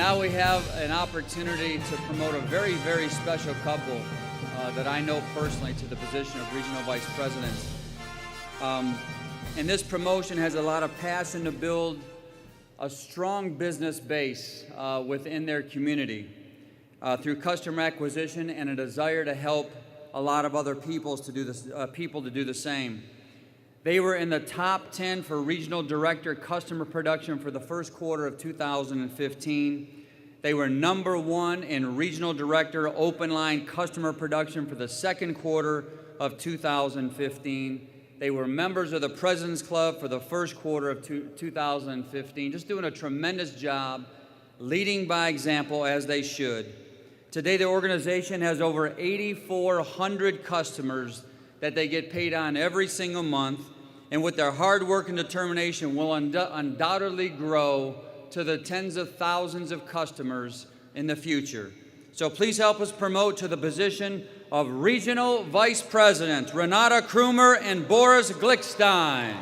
now we have an opportunity to promote a very, very special couple that I know personally to the position of Regional Vice President. And this promotion has a lot of passion to build a strong business base within their community through customer acquisition and a desire to help a lot of other people to do the same. They were in the top 10 for Regional Director Customer Production for the first quarter of 2015. They were number 1 in Regional Director Open Line Customer Production for the second quarter of 2015. They were members of the President's Club for the first quarter of 2015, just doing a tremendous job, leading by example as they should. Today, the organization has over 8,400 customers that they get paid on every single month, and with their hard work and determination will undoubtedly grow to the tens of thousands of customers in the future. So please help us promote to the position of Regional Vice President, Renata Krumer and Boris Glickstein.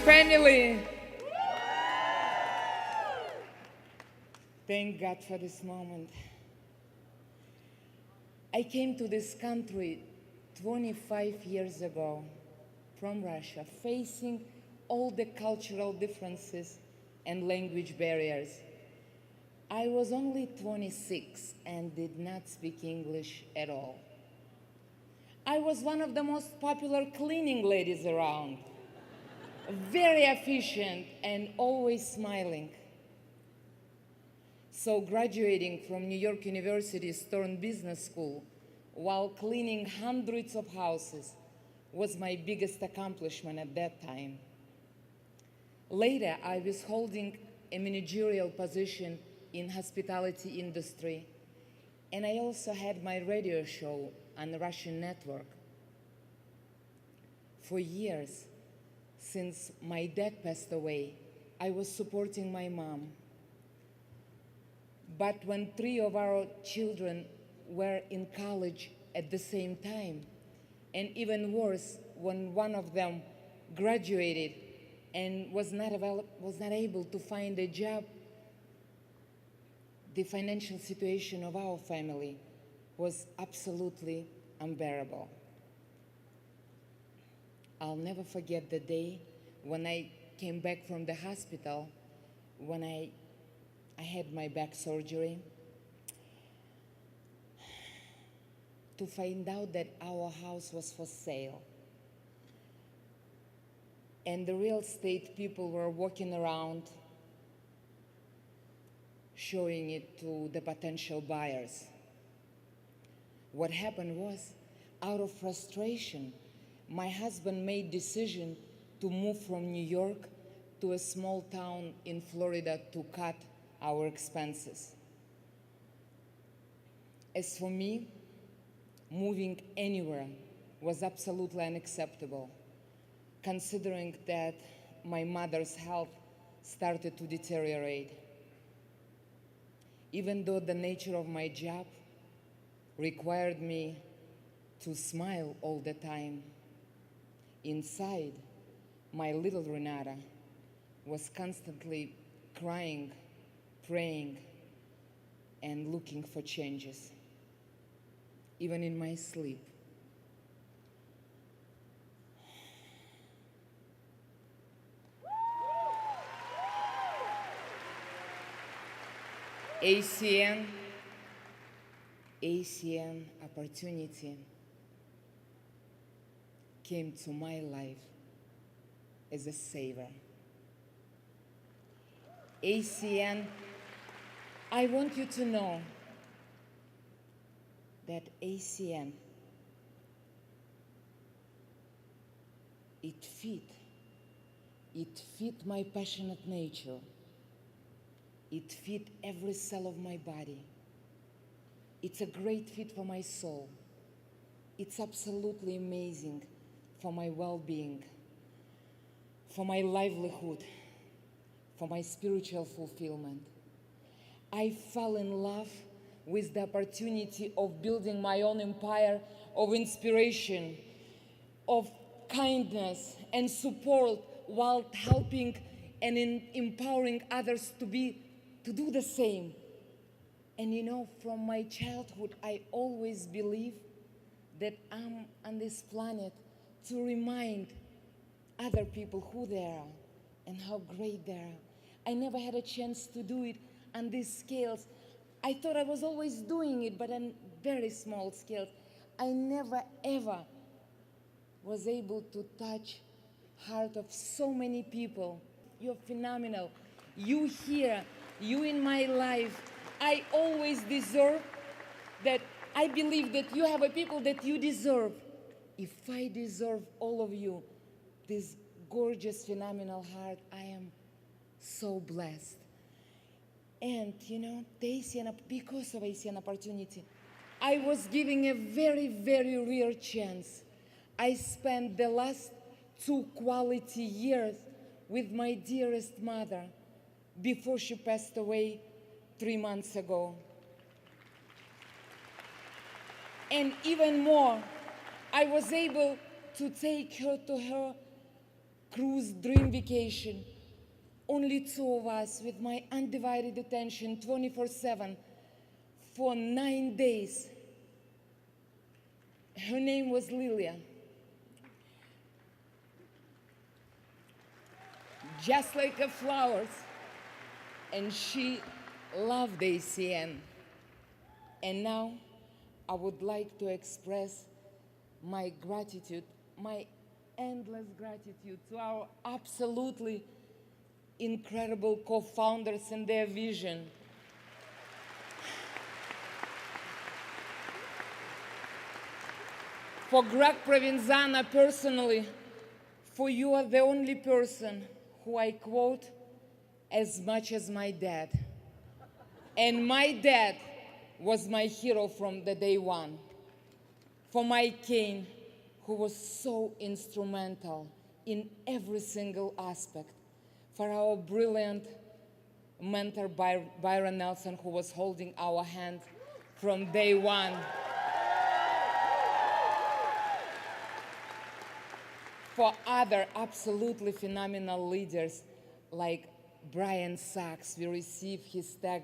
Finally, thank God for this moment. I came to this country 25 years ago from Russia, facing all the cultural differences and language barriers. I was only 26 and did not speak English at all. I was one of the most popular cleaning ladies around, very efficient and always smiling. So graduating from New York University Stern Business School while cleaning hundreds of houses was my biggest accomplishment at that time. Later, I was holding a managerial position in hospitality industry, and I also had my radio show on the Russian network. For years, since my dad passed away, I was supporting my mom. But when 3 of our children were in college at the same time, and even worse, when one of them graduated and was not able to find a job, the financial situation of our family was absolutely unbearable. I'll never forget the day when I came back from the hospital, when I had my back surgery, to find out that our house was for sale. And the real estate people were walking around showing it to the potential buyers. What happened was, out of frustration, my husband made decision to move from New York to a small town in Florida to cut our expenses. As for me, moving anywhere was absolutely unacceptable, considering that my mother's health started to deteriorate. Even though the nature of my job required me to smile all the time, inside, my little Renata was constantly crying, praying, and looking for changes, even in my sleep. ACN opportunity came to my life as a savior. ACN, I want you to know that ACN, it fit my passionate nature. It fit every cell of my body. It's a great fit for my soul. It's absolutely amazing for my well-being, for my livelihood, for my spiritual fulfillment. I fell in love with the opportunity of building my own empire of inspiration, of kindness and support, while helping and empowering others to do the same. And you know, from my childhood, I always believed that I'm on this planet to remind other people who they are and how great they are. I never had a chance to do it on these scales. I thought I was always doing it, but on very small scales. I never, ever was able to touch heart of so many people. You're phenomenal. You here, you in my life. I always deserve that. I believe that you have a people that you deserve. If I deserve all of you, this gorgeous, phenomenal heart, I am so blessed. And you know, because of ACN opportunity, I was given a very, very rare chance. I spent the last 2 quality years with my dearest mother before she passed away 3 months ago. And even more, I was able to take her to her cruise dream vacation. Only 2 of us, with my undivided attention 24/7 for 9 days. Her name was Lilia. Just like the flowers. And she loved ACN. And now I would like to express my gratitude, my endless gratitude to our absolutely incredible co-founders and their vision. For Greg Provenzano personally, for you are the only person who I quote as much as my dad. And my dad was my hero from the day one. For Mike Kane, who was so instrumental in every single aspect. for our brilliant mentor, Byron Nelson, who was holding our hand from day one. For other absolutely phenomenal leaders like Brian Sachs. We received his tag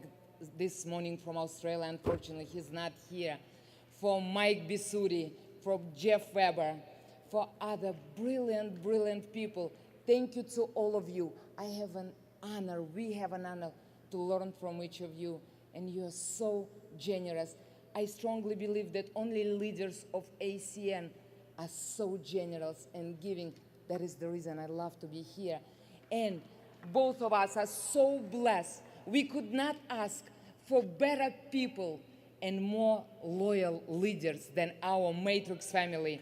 this morning from Australia. Unfortunately, he's not here. For Mike Bisuri, for Jeff Weber, for other brilliant, brilliant people. Thank you to all of you. I have an honor, we have an honor to learn from each of you, and you are so generous. I strongly believe that only leaders of ACN are so generous and giving. That is the reason I love to be here. And both of us are so blessed. We could not ask for better people and more loyal leaders than our Matrix family.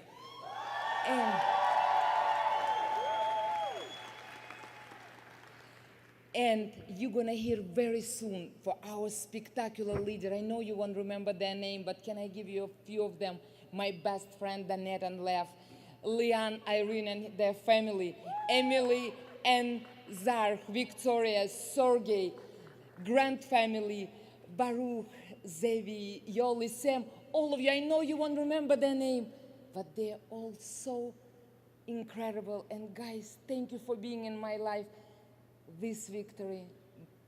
And you're gonna hear very soon for our spectacular leader. I know you won't remember their name, but can I give you a few of them? My best friend, Danette and Lev, Leon, Irene and their family, Emily and Zark, Victoria, Sergey, Grant family, Baruch, Zevi, Yoli, Sam, all of you. I know you won't remember their name, but they're all so incredible. And guys, thank you for being in my life. This victory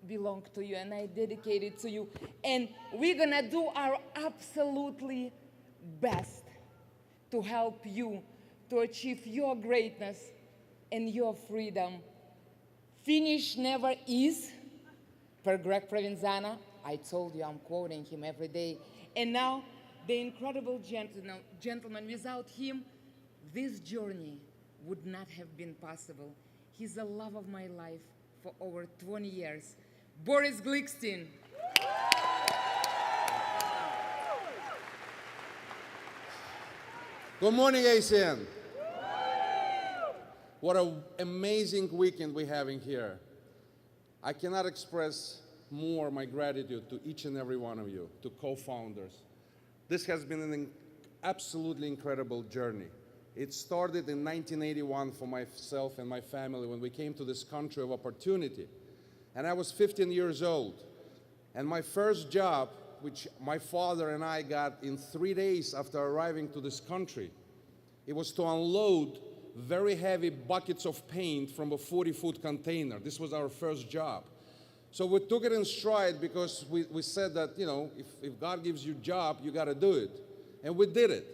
belongs to you, and I dedicate it to you. And we're gonna do our absolutely best to help you to achieve your greatness and your freedom. Finish never is, per Greg Provenzano. I told you I'm quoting him every day. And now, the incredible gentleman, without him, this journey would not have been possible. He's the love of my life for over 20 years. Boris Glickstein. Good morning, ACN. What an amazing weekend we're having here. I cannot express more my gratitude to each and every one of you, to co-founders. This has been an absolutely incredible journey. It started in 1981 for myself and my family when we came to this country of opportunity. And I was 15 years old. And my first job, which my father and I got in 3 days after arriving to this country, it was to unload very heavy buckets of paint from a 40-foot container. This was our first job. So we took it in stride because we said that, you know, if God gives you a job, you got to do it. And we did it.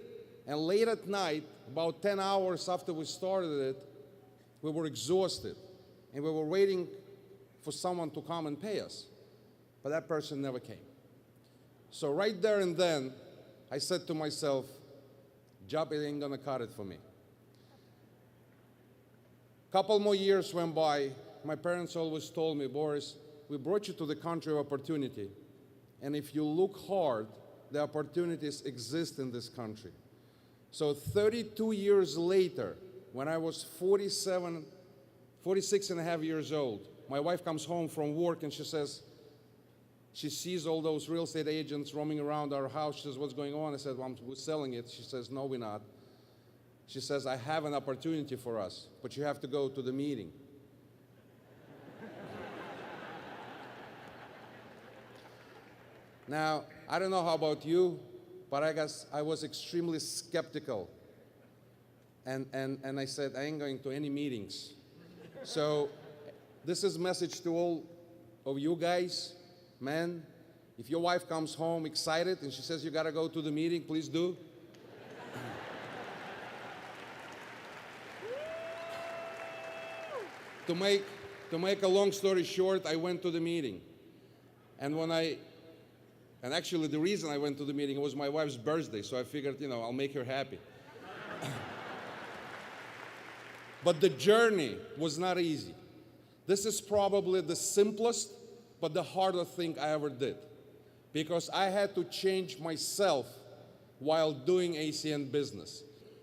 And late at night, about 10 hours after we started it, we were exhausted. And we were waiting for someone to come and pay us. But that person never came. So right there and then, I said to myself, job ain't gonna cut it for me. Couple more years went by. My parents always told me, Boris, we brought you to the country of opportunity. And if you look hard, the opportunities exist in this country. So 32 years later, when I was 46 and a half years old, my wife comes home from work and she says, she sees all those real estate agents roaming around our house. She says, what's going on? I said, well, we're selling it. She says, no, we're not. She says, I have an opportunity for us, but you have to go to the meeting. Now, I don't know how about you, but I guess I was extremely skeptical. And I said, I ain't going to any meetings. So this is a message to all of you guys. Man, if your wife comes home excited and she says you gotta go to the meeting, please do. To make a long story short, I went to the meeting. And actually the reason I went to the meeting was my wife's birthday, so I figured, you know, I'll make her happy. But the journey was not easy. This is probably the simplest, but the hardest thing I ever did. Because I had to change myself while doing ACN business.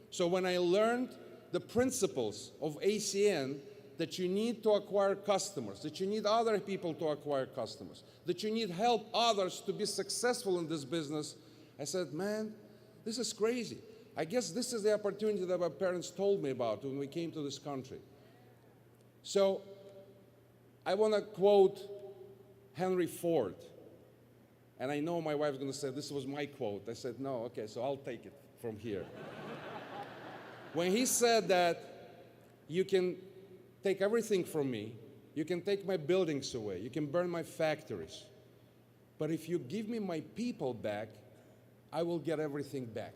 So when I learned the principles of ACN, that you need to acquire customers, that you need other people to acquire customers, that you need help others to be successful in this business, I said, man, this is crazy. I guess this is the opportunity that my parents told me about when we came to this country. So I want to quote Henry Ford. And I know my wife's going to say, this was my quote. I said, no, okay, so I'll take it from here. When he said that you can take everything from me, you can take my buildings away, you can burn my factories, but if you give me my people back, I will get everything back.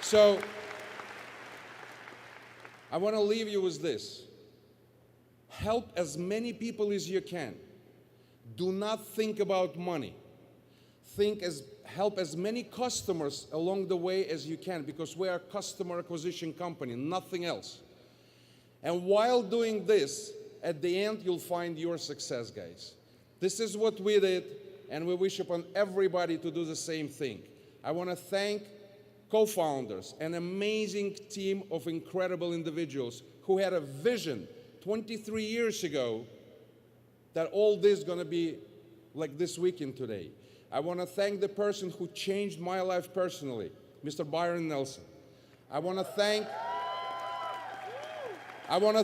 So, I want to leave you with this. Help as many people as you can. Do not think about money. Help as many customers along the way as you can, because we are a customer acquisition company, nothing else. And while doing this, at the end, you'll find your success, guys. This is what we did, and we wish upon everybody to do the same thing. I want to thank co-founders, an amazing team of incredible individuals who had a vision 23 years ago that all this is going to be like this weekend today. I want to thank the person who changed my life personally, Mr. Byron Nelson. I want to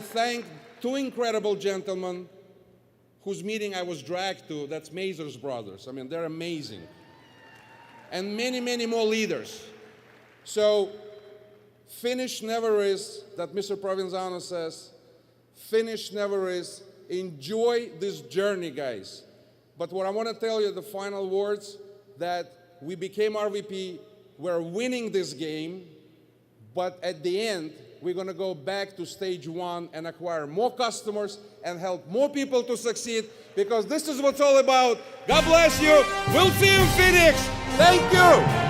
thank two incredible gentlemen whose meeting I was dragged to. That's Mazur's brothers. I mean, they're amazing. And many, many more leaders. So, finish never is, that Mr. Provenzano says. Finish never is. Enjoy this journey, guys. But what I want to tell you, the final words, that we became RVP, we're winning this game, but at the end, we're going to go back to stage one and acquire more customers and help more people to succeed, because this is what it's all about. God bless you. We'll see you in Phoenix. Thank you.